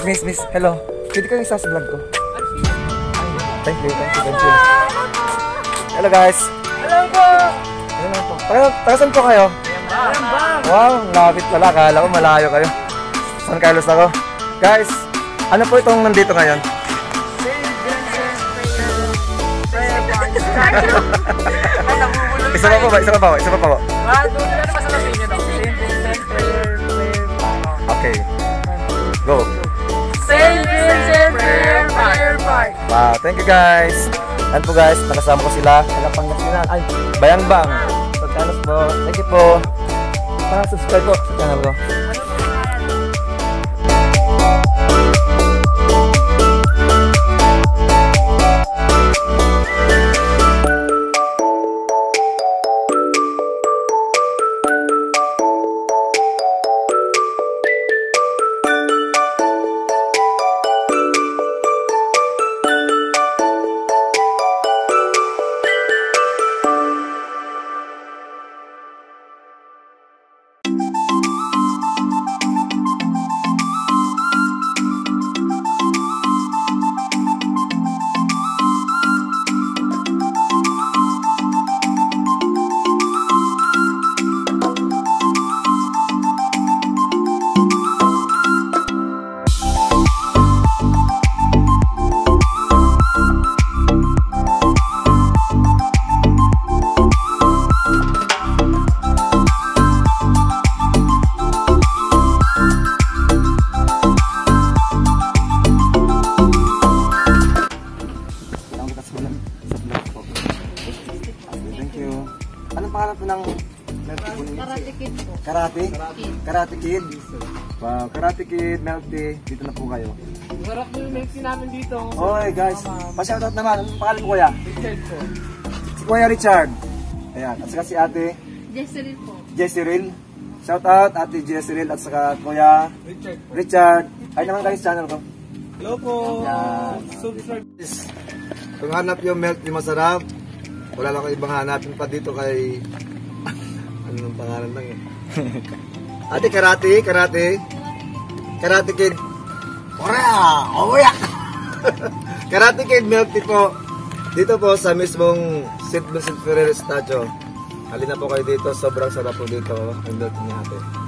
Miss, hello. Pwede kayo isa sa vlog ko? Thank you. Hello guys. Hello po. Hello po. Tagasan po kayo? Wow, lapit pala. Kala ko malayo kayo. San Carlos ako. Guys, ano po itong nandito ngayon? Isa pa po. Okay. Go. St. Vincent Prayer Park. Wow, thank you guys. Yan po guys, nakasama ko sila. Pangasinan. Ay, Bayambang. St. Carlos po. Thank you po. Subscribe po sa channel ko. Karate Kid. Wow, Karate Kid, milk tea. Dito na po kayo. Sarap yung milk tea namin dito. Okay guys, pa-shoutout naman. Anong pangalan mo kuya? Richard po. Si Kuya Richard. Ayan, at saka si ate Jesseril po. Jesseril. Shoutout ate Jesseril at saka Kuya Richard. Ay naman guys, channel ko. Hello po. Subscribe. Kung hanap yung milk tea masarap, wala lang ko ibang hanapin pa dito kay ano nung pangalan lang eh. Ate Karate Kid. Karate Kid milk tea po. Dito po sa mismong St. Vincent Ferrer Statue. Halina po kayo dito, sobrang sarap po dito ang milk tea ni ate.